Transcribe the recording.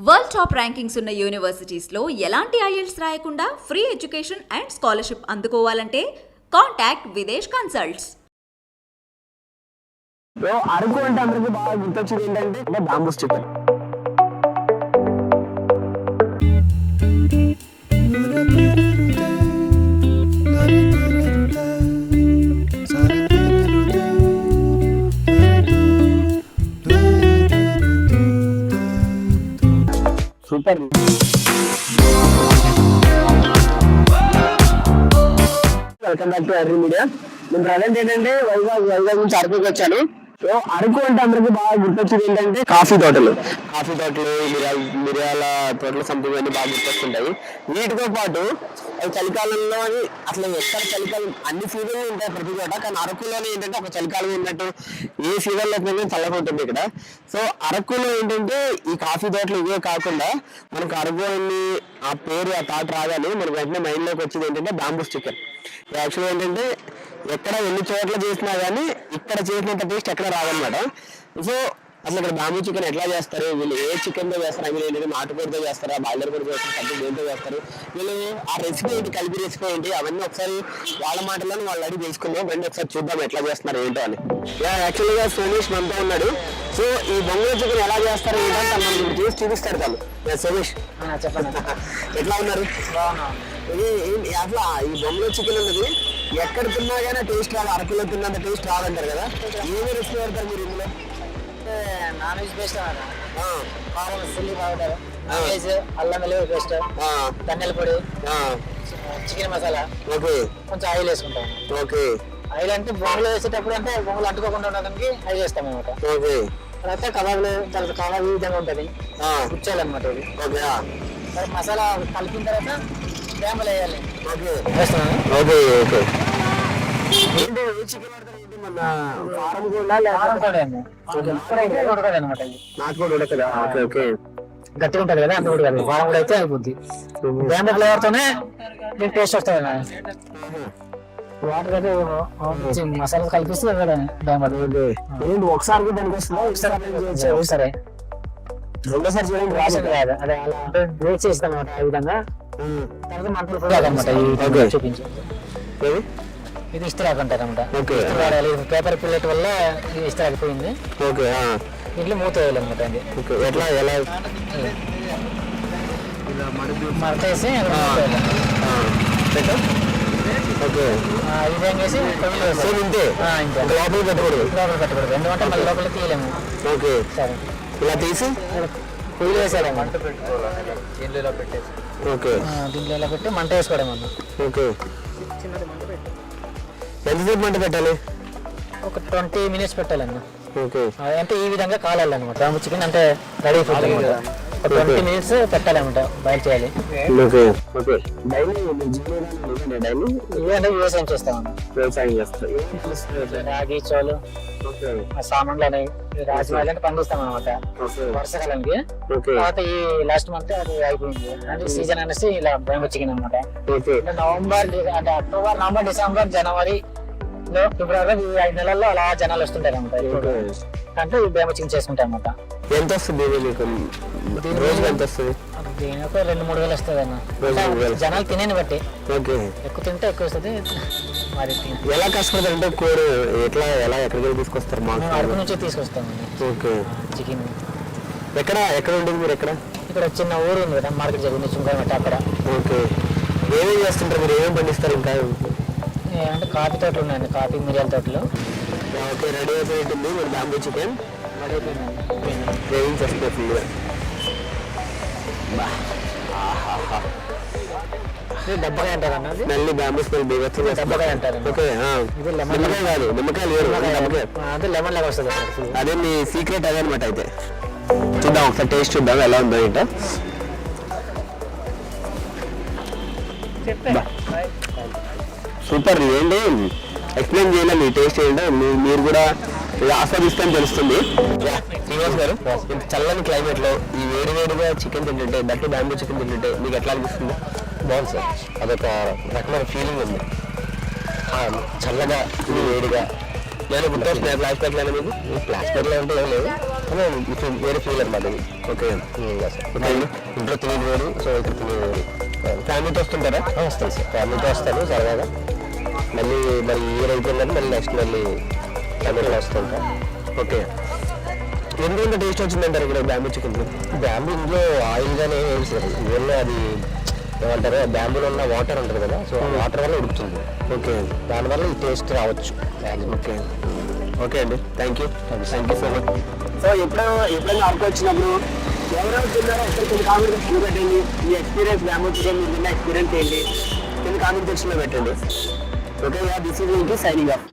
World top rankings ఉన్న యూనివర్సిటీస్లో ఎలాంటి IELTS రాయకుండా ఫ్రీ ఎడ్యుకేషన్ అండ్ స్కాలర్షిప్ అందుకోవాలంటే కాంటాక్ట్ విదేశ్ కన్సల్ట్స్. అరకు అంటే అందరికి బాగా గుర్తొచ్చేది ఏంటంటే bamboos chicken. Super. Welcome back to అర్రీ మీడియా. నేను ప్రజెంట్ ఏంటంటే వైజాగ్ నుంచి అరకుకి వచ్చాను. సో అరకు అంటే అందరికి బాగా గుర్తొచ్చేది ఏంటంటే కాఫీ తోటలు, మిరియాల తోటలు సంథింగ్ అన్ని బాగా గుర్తొస్తుంటాయి. వీటితో పాటు అవి చలికాలంలో అసలు ఎక్కడ చలికాలం అన్ని సీజన్లు ఉంటాయి ప్రతి చోట, కానీ అరకులోనే ఏంటంటే ఒక చలికాలం ఉన్నట్టు ఏ సీజన్లో చల్లగా ఉంటుంది ఇక్కడ. సో అరకులో ఏంటంటే ఈ కాఫీ తోటలు ఇవే కాకుండా మనకు అరకు అని ఆ పేరు ఆ థాట్ రాగానే మనకు వెంటనే మైండ్లోకి వచ్చేది ఏంటంటే బాంబూస్ చికెన్. యాక్చువల్గా ఏంటంటే ఎక్కడ ఎన్ని చోట్ల చేసినా కానీ ఇక్కడ చేసినంత టేస్ట్ ఎక్కడ రాదనమాట. సో అసలు ఇక్కడ బాంబూ చికెన్ ఎట్లా చేస్తారు, వీళ్ళు ఏ చికెన్తో చేస్తారు, అవి ఏంటంటే నాటుకోడితో చేస్తారా, బాయిలర్ కూడా చేస్తారు, కట్టి దేంతో చేస్తారు, వీళ్ళు ఆ రెసిపీ ఏంటి, కలిపి రెసిపీ ఏంటి, అవన్నీ ఒకసారి వాళ్ళ మాటలను వాళ్ళు అడిగి తెలుసుకుందాం. రండి ఒకసారి చూద్దాం ఎట్లా చేస్తున్నారు ఏంటో అని. యాక్చువల్గా సోమేష్ మనతో ఉన్నాడు. సో ఈ బొంగుల చికెన్ ఎలా చేస్తారు ఏంటంటే మనం చేసి చూపిస్తారు వాళ్ళు. సోమేష్ చెప్పండి, ఎట్లా ఉన్నారు? అట్లా ఈ బొంగుల చికెన్ అన్నది ఎక్కడ తిన్నా కానీ టేస్ట్ రాదు, అరకులో తిన్నంత టేస్ట్ రాదంటారు కదా. ఏమేమి రెసిపీ పెడతారు మీరు ఇందులో? నాన్ వెజ్ పేస్ట్ కారం, చిల్లీ పౌడర్, వెజ్, అల్లం వెల్లుల్లి పేస్ట్, ధనియాల పొడి, చికెన్ మసాలా, ఓకే, కొంచెం ఆయిల్ వేసుకుంటాం. ఓకే, ఆయిల్ అంటే బొంగులు వేసేటప్పుడు అంటే బొంగులు అంటుకోకుండా ఉండడానికి ఆయిల్ వేస్తాం అనమాట. ఓకే, తర్వాత కబాబులు, తర్వాత కబాబ్ ఈ విధంగా ఉంటుంది, గుచ్చాలన్నమాట ఇది. ఓకే, తర్వాత మసాలా కలిపిన తర్వాత బ్యాంబులు వేయాలి. ఓకే, వేస్తున్నాను. Okay, okay. ఏంటి ఏ చికెన్ పడతారు? ఏంటి మన కారం కూడా ఉడకదు అనమాట. ఇది నాటుకోడి ఉడకదా? ఓకే, ఓకే, గట్టిగా ఉంటుంది కదా, అంత ఉడకదు. కారం కూడా అయితే అయిపోద్ది. బ్యాంబు ఫ్లేవర్తోనే మీకు టేస్ట్ వస్తుంది. వాటర్ అయితే మసాలా కలిపిస్తే ఏంటి ఒకసారి దానికి వస్తుందా? సరే, రెండోసారి చేయడానికి రాదు కాదు, అదే అలా అంటే బ్రేక్ చేస్తాం అనమాట. ఆ విధంగా తర్వాత మంటలు అనమాట. చూపించి ఇది ఇస్త్రాక్ అంటారు అనమాట. వాడాలి. పేపర్ పిల్లెట్ వల్ల ఇది ఇస్త్రాక్ పోయింది. ఓకే, ఇంట్లో మూత వేయాలి అనమాట. అది ఎట్లా ఎలా మడత వేసి ఓకే, ఈ విధంగా వేసి ఇంతే లోపల పెట్టకూడదు. లోపల పెట్టకూడదు, ఎందుకంటే మళ్ళీ లోపల తీయలేము. ఓకే, సరే, ఇలా తీసి పొయ్యిలో వేసేయాలి. ఓకే, దీంట్లో ఇలా పెట్టి మంట వేసుకోవడం అన్న. ఓకే, ఎంతసేపు మంట పెట్టాలి? ఒక 20 minutes పెట్టాలన్న. ఓకే, అంటే ఈ విధంగా కాలాలన్నమాట. బాంబూ చికెన్ అంటే రెడీ ఫుడ్ అనమాట. ఒక 20 minutes పెట్టాలన్నమాట, బాయిల్ చేయాలి. Okay, okay. ఇవన్నీ వ్యవసాయం చేస్తామన్న. వ్యవసాయం చేస్తారు, రాగి, చోలు, సామాన్లు అనేవి రాజమాలు అంటే పండిస్తాం అనమాట వర్షాకాలానికి. తర్వాత ఈ లాస్ట్ మంత్ అది అయిపోయింది అంటే సీజన్ అనేసి ఇలా బాంబూ చికెన్ అనమాట. నవంబర్ అంటే అక్టోబర్, నవంబర్, డిసెంబర్, జనవరి, ఫిబ్రవరి, ఈ 5 నెలల్లో అలా జనాలు వస్తుంటారు అనమాట. అంటే ఈ బాంబూ చికెన్ చేసుకుంటాం అనమాట. ఎంత వస్తుంది రోజు? ఎంత వస్తుంది? దీని ఒక 2-3 వేలు వస్తుంది అన్న. జనాలు తినేని బట్టి. ఓకే, ఎక్కువ తింటే ఎక్కువ వస్తుంది. మరి ఎలా కష్టపడతారు అంటే కోడి ఎట్లా ఎక్కడికి తీసుకొస్తారు? మేము అరకు నుంచి తీసుకొస్తాము. ఓకే, చికెన్ ఎక్కడ ఉంటుంది మీరు? ఎక్కడ? ఇక్కడ చిన్న ఊరు ఉంది కదా, మార్కెట్ జరిగింది చుంకాయమట్టి అక్కడ. ఓకే, ఏమేమి చేస్తుంటారు మీరు? ఏమేమి పండిస్తారు? ఇంకా అంటే కాఫీ తోటలు ఉన్నాయండి, కాఫీ మిరియాల తోటలు. ఓకే, రెడీ అయిపోయి ఉంటుంది మన బాంబూ చికెన్. రెడీ అయిపోయిందండి. గ్రేవింగ్ చేస్తుంది ఫుల్గా. డబ్బకాయ అంటారు అన్నది. మళ్ళీ బాంబూ స్మెల్ బీగొచ్చు. డబ్బకాయ అంటారు. ఓకే, ఇది నిమ్మకాయ కాదు, నిమ్మకాయలు వేరు. అదే లెమన్ లాగా వస్తుంది. అదే మీ సీక్రెట్ అదనమాట. అయితే చూద్దాం, ఒకసారి టేస్ట్ చూద్దాం ఎలా ఉందో ఏంటో. సూపర్. ఏంటి ఎక్స్ప్లెయిన్ చేయాలి, మీ టేస్ట్ ఏంటో మీరు కూడా ఆస్వాదిస్తాను తెలుస్తుంది. శ్రీనివాస్ గారు, ఇంత చల్లని క్లైమేట్ లో ఈ వేడిగా చికెన్ తింటుంటే, దట్టు బాంబూ చికెన్ తింటుంటే మీకు ఎట్లా అనిపిస్తుంది? బాగుంది సార్, అదొక రకమైన ఫీలింగ్ ఉంది. చల్లగా వేడిగా నేను గుర్తొస్తున్నాయి ఫ్లాష్ బ్యాక్ అనేది మీకు ఫ్లాష్ బ్యాక్ అంటే ఏం లేదు ఇప్పుడు వేరే ఫీల్ అనమాట ఇది ఓకే ఇంట్లో తినేది వేరు సో ఇక్కడ తినేది వేరు ఫ్యామిలీతో వస్తుంటారా వస్తాను సార్ ఫ్యామిలీతో వస్తాను సరదాగా మళ్ళీ మరి ఇయర్ అయిపోయిందని మళ్ళీ నెక్స్ట్ మళ్ళీ ఫ్యామిలీలో వస్తుంటా ఓకే ఎందుకంటే టేస్ట్ వచ్చిందంటారు ఇక్కడ బ్యాంబూ చికెన్ బ్యాంబూ ఇందులో ఆయిల్ గానే ఏం సార్ ఇవన్నీ అది ఏమంటారు బ్యాంబూలో ఉన్న వాటర్ ఉంటుంది కదా సో వాటర్ వల్ల ఉడుకుతుంది ఓకే దానివల్ల ఈ టేస్ట్ రావచ్చు ఓకే ఓకే అండి thank you so much so ఎప్పుడైనా అరకు వచ్చినప్పుడు ఎవరెవరు తిన్నారో ఒకసారి కామెంట్ పెట్టండి ఈ ఎక్స్పీరియన్స్ బ్యాంబూ చికెన్ తిన్న ఎక్స్పీరియన్స్ ఏంటి కింద కామెంట్ సెక్షన్లో పెట్టండి okay this is signing off